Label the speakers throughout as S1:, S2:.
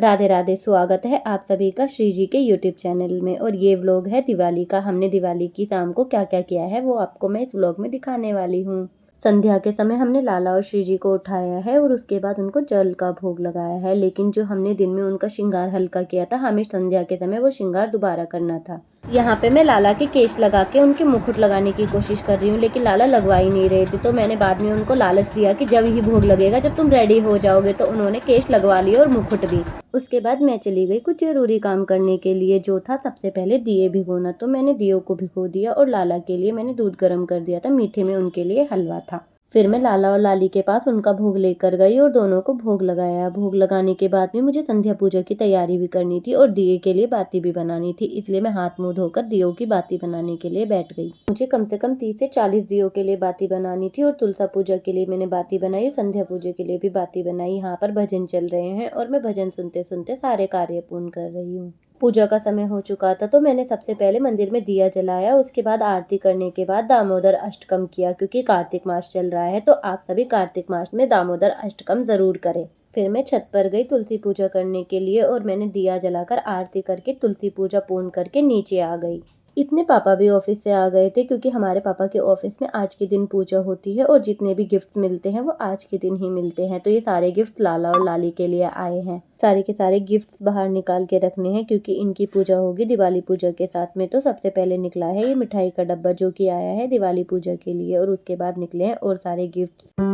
S1: राधे राधे। स्वागत है आप सभी का श्री जी के यूट्यूब चैनल में। और ये व्लॉग है दिवाली का। हमने दिवाली की शाम को क्या क्या किया है वो आपको मैं इस व्लॉग में दिखाने वाली हूँ। संध्या के समय हमने लाला और श्री जी को उठाया है और उसके बाद उनको जल का भोग लगाया है। लेकिन जो हमने दिन में उनका श्रृंगार हल्का किया था, हमें संध्या के समय वो श्रृंगार दोबारा करना था। यहाँ पे मैं लाला के केश लगा के उनके मुकुट लगाने की कोशिश कर रही हूँ, लेकिन लाला लगवा ही नहीं रहे थे। तो मैंने बाद में उनको लालच दिया कि जब ही भोग लगेगा, जब तुम रेडी हो जाओगे। तो उन्होंने केश लगवा लिए और मुकुट भी। उसके बाद मैं चली गई कुछ जरूरी काम करने के लिए, जो था सबसे पहले दिए भिगोना। तो मैंने दियों को भिगो दिया और लाला के लिए मैंने दूध गर्म कर दिया था। मीठे में उनके लिए हलवा था। फिर मैं लाला और लाली के पास उनका भोग लेकर गई और दोनों को भोग लगाया। भोग लगाने के बाद में मुझे संध्या पूजा की तैयारी भी करनी थी और दिए के लिए बाती भी बनानी थी, इसलिए मैं हाथ मुंह धोकर दियों की बाती बनाने के लिए बैठ गई। मुझे कम से कम 30 से 40 दियों के लिए बाती बनानी थी और तुलसा पूजा के लिए मैंने बाती बनाई, संध्या पूजा के लिए भी बाती बनाई। यहाँ पर भजन चल रहे हैं और मैं भजन सुनते सुनते सारे कार्य पूर्ण कर रही हूँ। पूजा का समय हो चुका था, तो मैंने सबसे पहले मंदिर में दिया जलाया। उसके बाद आरती करने के बाद दामोदर अष्टकम किया, क्योंकि कार्तिक मास चल रहा है। तो आप सभी कार्तिक मास में दामोदर अष्टकम जरूर करें। फिर मैं छत पर गई तुलसी पूजा करने के लिए और मैंने दिया जलाकर आरती करके तुलसी पूजा पूर्ण करके नीचे आ गई। इतने पापा भी ऑफिस से आ गए थे, क्योंकि हमारे पापा के ऑफिस में आज के दिन पूजा होती है और जितने भी गिफ्ट मिलते हैं वो आज के दिन ही मिलते हैं। तो ये सारे गिफ्ट लाला और लाली के लिए आए हैं। सारे के सारे गिफ्ट्स बाहर निकाल के रखने हैं, क्योंकि इनकी पूजा होगी दिवाली पूजा के साथ में। तो सबसे पहले निकला है ये मिठाई का डब्बा, जो कि आया है दिवाली पूजा के लिए, और उसके बाद निकले हैं और सारे गिफ्ट।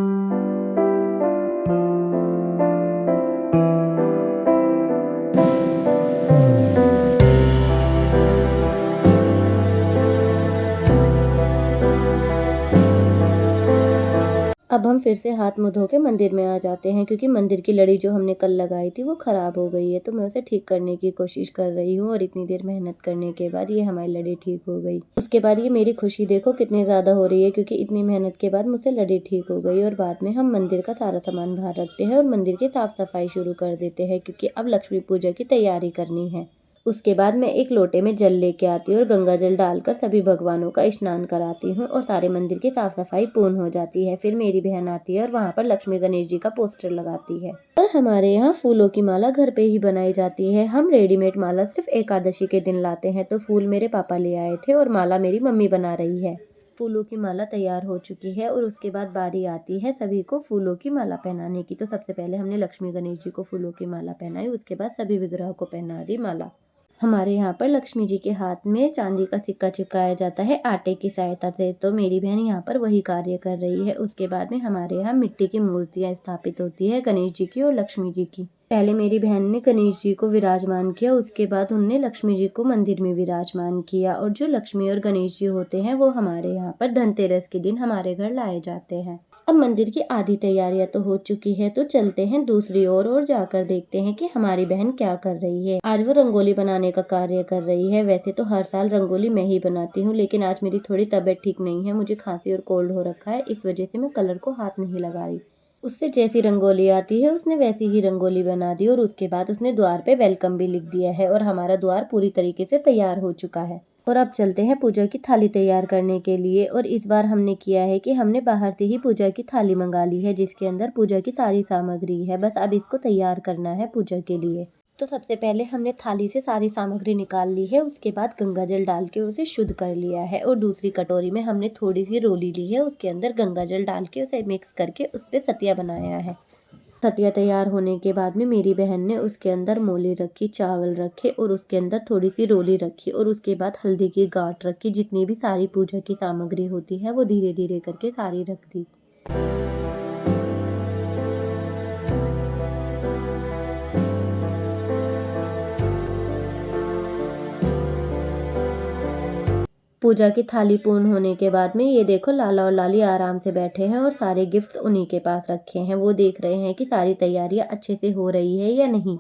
S1: अब हम फिर से हाथ मुंह धो के मंदिर में आ जाते हैं, क्योंकि मंदिर की लड़ी जो हमने कल लगाई थी वो खराब हो गई है। तो मैं उसे ठीक करने की कोशिश कर रही हूँ और इतनी देर मेहनत करने के बाद ये हमारी लड़ी ठीक हो गई। उसके बाद ये मेरी खुशी देखो कितनी ज्यादा हो रही है, क्योंकि इतनी मेहनत के बाद मुझसे लड़ी ठीक हो गई। और बाद में हम मंदिर का सारा सामान बाहर रखते हैं और मंदिर की साफ सफाई शुरू कर देते हैं, क्योंकि अब लक्ष्मी पूजा की तैयारी करनी है। उसके बाद मैं एक लोटे में जल लेके आती हूँ और गंगा जल डालकर सभी भगवानों का स्नान कराती हूँ और सारे मंदिर की साफ सफाई पूर्ण हो जाती है। फिर मेरी बहन आती है और वहाँ पर लक्ष्मी गणेश जी का पोस्टर लगाती है। और हमारे यहाँ फूलों की माला घर पे ही बनाई जाती है। हम रेडीमेड माला सिर्फ एकादशी के दिन लाते हैं। तो फूल मेरे पापा ले आए थे और माला मेरी मम्मी बना रही है। फूलों की माला तैयार हो चुकी है और उसके बाद बारी आती है सभी को फूलों की माला पहनाने की। तो सबसे पहले हमने लक्ष्मी गणेश जी को फूलों की माला पहनाई, उसके बाद सभी विग्रह को पहना दी माला। हमारे यहाँ पर लक्ष्मी जी के हाथ में चांदी का सिक्का चिपकाया जाता है आटे की सहायता से। तो मेरी बहन यहाँ पर वही कार्य कर रही है। उसके बाद में हमारे यहाँ मिट्टी की मूर्तियाँ स्थापित होती है, गणेश जी की और लक्ष्मी जी की। पहले मेरी बहन ने गणेश जी को विराजमान किया, उसके बाद उनने लक्ष्मी जी को मंदिर में विराजमान किया। और जो लक्ष्मी और गणेश जी होते हैं वो हमारे यहाँ पर धनतेरस के दिन हमारे घर लाए जाते हैं। अब मंदिर की आधी तैयारियां तो हो चुकी है, तो चलते हैं दूसरी ओर और जाकर देखते हैं कि हमारी बहन क्या कर रही है। आज वो रंगोली बनाने का कार्य कर रही है। वैसे तो हर साल रंगोली मैं ही बनाती हूँ, लेकिन आज मेरी थोड़ी तबीयत ठीक नहीं है, मुझे खांसी और कोल्ड हो रखा है, इस वजह से मैं कलर को हाथ नहीं लगा रही। उससे जैसी रंगोली आती है उसने वैसी ही रंगोली बना दी और उसके बाद उसने द्वार पे वेलकम भी लिख दिया है और हमारा द्वार पूरी तरीके से तैयार हो चुका है। और अब चलते हैं पूजा की थाली तैयार करने के लिए। और इस बार हमने किया है कि हमने बाहर से ही पूजा की थाली मंगा ली है, जिसके अंदर पूजा की सारी सामग्री है। बस अब इसको तैयार करना है पूजा के लिए। तो सबसे पहले हमने थाली से सारी सामग्री निकाल ली है, उसके बाद गंगा जल डाल के उसे शुद्ध कर लिया है। और दूसरी कटोरी में हमने थोड़ी सी रोली ली है, उसके अंदर गंगा जल डाल के उसे मिक्स करके उस पर सतिया बनाया है। सतिया तैयार होने के बाद में मेरी बहन ने उसके अंदर मोली रखी, चावल रखे और उसके अंदर थोड़ी सी रोली रखी और उसके बाद हल्दी की गांठ रखी। जितनी भी सारी पूजा की सामग्री होती है वो धीरे धीरे करके सारी रख दी। पूजा की थाली पूर्ण होने के बाद में ये देखो लाला और लाली आराम से बैठे हैं और सारे गिफ्ट्स उन्हीं के पास रखे हैं। वो देख रहे हैं कि सारी तैयारियां अच्छे से हो रही है या नहीं।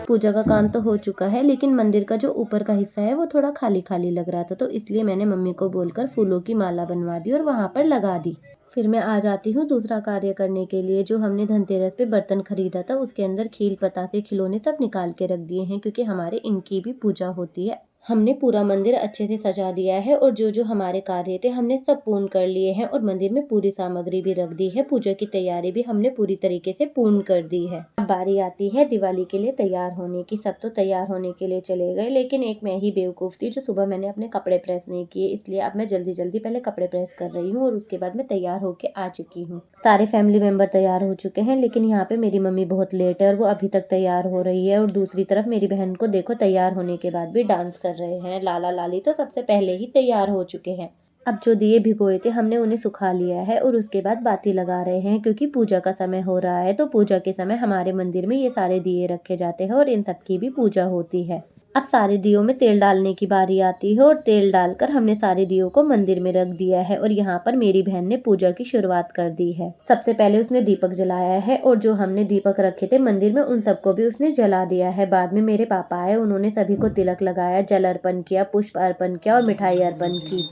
S1: पूजा का काम तो हो चुका है, लेकिन मंदिर का जो ऊपर का हिस्सा है वो थोड़ा खाली खाली लग रहा था। तो इसलिए मैंने मम्मी को बोलकर फूलों की माला बनवा दी और वहां पर लगा दी। फिर मैं आ जाती हूँ दूसरा कार्य करने के लिए। जो हमने धनतेरस पे बर्तन खरीदा था उसके अंदर खील पतासे खिलौने सब निकाल के रख दिए हैं, क्योंकि हमारे इनकी भी पूजा होती है। हमने पूरा मंदिर अच्छे से सजा दिया है और जो हमारे कार्य थे हमने सब पूर्ण कर लिए हैं और मंदिर में पूरी सामग्री भी रख दी है। पूजा की तैयारी भी हमने पूरी तरीके से पूर्ण कर दी है। अब बारी आती है दिवाली के लिए तैयार होने की। सब तो तैयार होने के लिए चले गए, लेकिन एक मैं ही बेवकूफ़ थी जो सुबह मैंने अपने कपड़े प्रेस नहीं किए, इसलिए अब मैं जल्दी जल्दी पहले कपड़े प्रेस कर रही हूँ और उसके बाद मैं तैयार होके आ चुकी हूँ। सारे फैमिली मेंबर तैयार हो चुके हैं, लेकिन यहाँ पे मेरी मम्मी बहुत लेट है और वो अभी तक तैयार हो रही है। और दूसरी तरफ मेरी बहन को देखो, तैयार होने के बाद भी डांस कर रहे हैं। लाला लाली तो सबसे पहले ही तैयार हो चुके हैं। अब जो दिए भिगोए थे हमने उन्हें सुखा लिया है और उसके बाद बाती लगा रहे हैं, क्योंकि पूजा का समय हो रहा है। तो पूजा के समय हमारे मंदिर में ये सारे दिए रखे जाते हैं और इन सब की भी पूजा होती है। अब सारे दियों में तेल डालने की बारी आती है और तेल डालकर हमने सारे दियों को मंदिर में रख दिया है और यहाँ पर मेरी बहन ने पूजा की शुरुआत कर दी है। सबसे पहले उसने दीपक जलाया है और जो हमने दीपक रखे थे मंदिर में उन सबको भी उसने जला दिया है। बाद में मेरे पापा आए, उन्होंने सभी को तिलक लगाया, जल अर्पण किया, पुष्प अर्पण किया और मिठाई अर्पण की।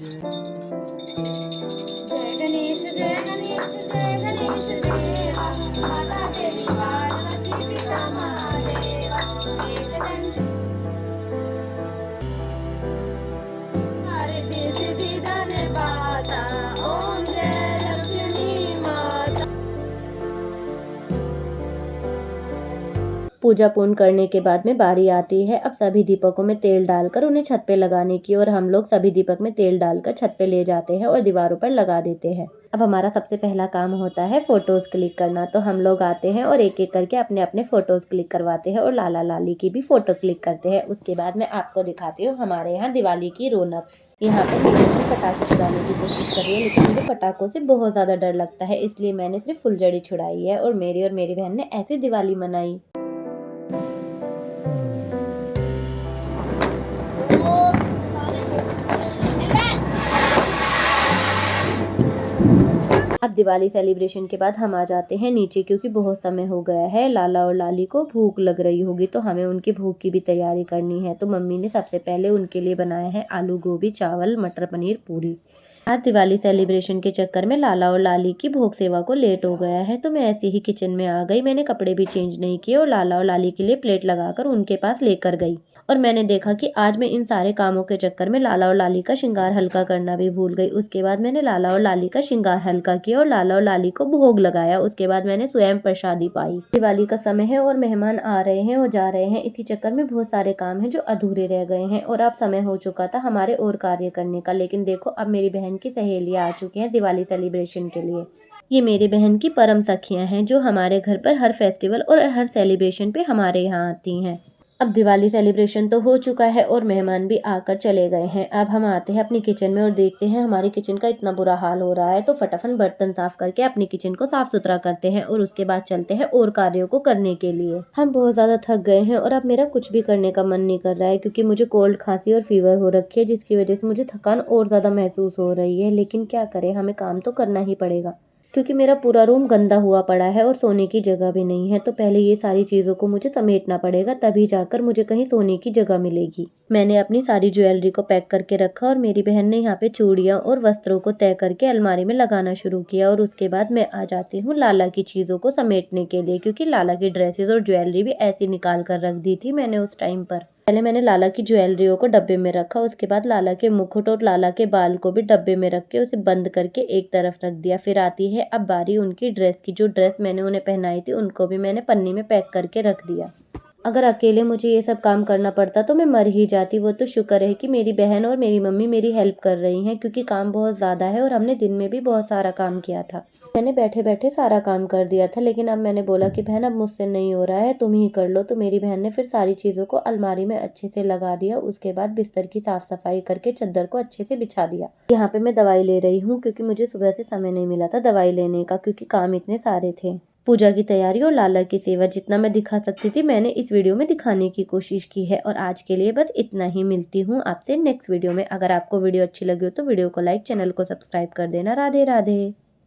S1: जय गणेश जय गणेश जय गणेश देवा, माता तेरी पार्वती पिता महादेवा, एक दंत आरती सिद्धि धन पाता, ओम जय लक्ष्मी माता। पूजा पूर्ण करने के बाद में बारी आती है अब सभी दीपकों में तेल डालकर उन्हें छत पे लगाने की, और हम लोग सभी दीपक में तेल डालकर छत पे ले जाते हैं और दीवारों पर लगा देते हैं। अब हमारा सबसे पहला काम होता है फोटोज क्लिक करना। तो हम लोग आते हैं और एक एक करके अपने अपने फोटोज क्लिक करवाते हैं और लाला लाली की भी फोटो क्लिक करते हैं। उसके बाद मैं आपको दिखाती हूँ हमारे यहाँ दिवाली की रौनक। यहाँ पर मेरी बहन पटाखे छुड़ाने की कोशिश कर रही है, लेकिन मुझे पटाखों से बहुत ज्यादा डर लगता है, इसलिए मैंने सिर्फ फुलझड़ी छुड़ाई है और मेरी बहन ने ऐसी दिवाली मनाई। अब दिवाली सेलिब्रेशन के बाद हम आ जाते हैं नीचे, क्योंकि बहुत समय हो गया है। लाला और लाली को भूख लग रही होगी, तो हमें उनकी भूख की भी तैयारी करनी है। तो मम्मी ने सबसे पहले उनके लिए बनाया है आलू गोभी चावल मटर पनीर पूरी। आज दिवाली सेलिब्रेशन के चक्कर में लाला और लाली की भोग सेवा को लेट हो गया है, तो मैं ऐसे ही किचन में आ गई। मैंने कपड़े भी चेंज नहीं किए और लाला और लाली के लिए प्लेट लगाकर उनके पास लेकर गई। और मैंने देखा कि आज मैं इन सारे कामों के चक्कर में लाला और लाली का श्रृंगार हल्का करना भी भूल गई। उसके बाद मैंने लाला और लाली का श्रृंगार हल्का किया और लाला और लाली को भोग लगाया। उसके बाद मैंने स्वयं प्रसादी पाई। दिवाली का समय है और मेहमान आ रहे हैं और जा रहे हैं, इसी चक्कर में बहुत सारे काम हैं जो अधूरे रह गए हैं और अब समय हो चुका था हमारे और कार्य करने का। लेकिन देखो, अब मेरी बहन की सहेलियां आ चुकी हैं दिवाली सेलिब्रेशन के लिए। ये मेरी बहन की परम सखियां हैं जो हमारे घर पर हर फेस्टिवल और हर सेलिब्रेशन पे हमारे यहाँ आती हैं। अब दिवाली सेलिब्रेशन तो हो चुका है और मेहमान भी आकर चले गए हैं। अब हम आते हैं अपनी किचन में और देखते हैं हमारी किचन का इतना बुरा हाल हो रहा है। तो फटाफट बर्तन साफ करके अपनी किचन को साफ सुथरा करते हैं और उसके बाद चलते हैं और कार्यों को करने के लिए। हम बहुत ज्यादा थक गए हैं और अब मेरा कुछ भी करने का मन नहीं कर रहा है, क्योंकि मुझे कोल्ड खांसी और फीवर हो रखी है, जिसकी वजह से मुझे थकान और ज्यादा महसूस हो रही है। लेकिन क्या करें, हमें काम तो करना ही पड़ेगा, क्योंकि मेरा पूरा रूम गंदा हुआ पड़ा है और सोने की जगह भी नहीं है। तो पहले ये सारी चीज़ों को मुझे समेटना पड़ेगा, तभी जाकर मुझे कहीं सोने की जगह मिलेगी। मैंने अपनी सारी ज्वेलरी को पैक करके रखा और मेरी बहन ने यहाँ पे चूड़ियाँ और वस्त्रों को तय करके अलमारी में लगाना शुरू किया। और उसके बाद मैं आ जाती हूँ लाला की चीज़ों को समेटने के लिए, क्योंकि लाला की ड्रेसेस और ज्वेलरी भी ऐसी निकाल कर रख दी थी मैंने उस टाइम पर। पहले मैंने लाला की ज्वेलरियों को डब्बे में रखा, उसके बाद लाला के मुकुट और लाला के बाल को भी डब्बे में रख के उसे बंद करके एक तरफ रख दिया। फिर आती है अब बारी उनकी ड्रेस की। जो ड्रेस मैंने उन्हें पहनाई थी उनको भी मैंने पन्नी में पैक करके रख दिया। अगर अकेले मुझे ये सब काम करना पड़ता तो मैं मर ही जाती। वो तो शुक्र है कि मेरी बहन और मेरी मम्मी मेरी हेल्प कर रही हैं, क्योंकि काम बहुत ज़्यादा है और हमने दिन में भी बहुत सारा काम किया था। मैंने बैठे बैठे सारा काम कर दिया था, लेकिन अब मैंने बोला कि बहन अब मुझसे नहीं हो रहा है, तुम ही कर लो। तो मेरी बहन ने फिर सारी चीज़ों को अलमारी में अच्छे से लगा दिया। उसके बाद बिस्तर की साफ सफाई करके चादर को अच्छे से बिछा दिया। यहाँ पे मैं दवाई ले रही हूँ, क्योंकि मुझे सुबह से समय नहीं मिला था दवाई लेने का, क्योंकि काम इतने सारे थे। पूजा की तैयारी और लाला की सेवा जितना मैं दिखा सकती थी मैंने इस वीडियो में दिखाने की कोशिश की है। और आज के लिए बस इतना ही। मिलती हूँ आपसे नेक्स्ट वीडियो में। अगर आपको वीडियो अच्छी लगी हो तो वीडियो को लाइक, चैनल को सब्सक्राइब कर देना। राधे राधे।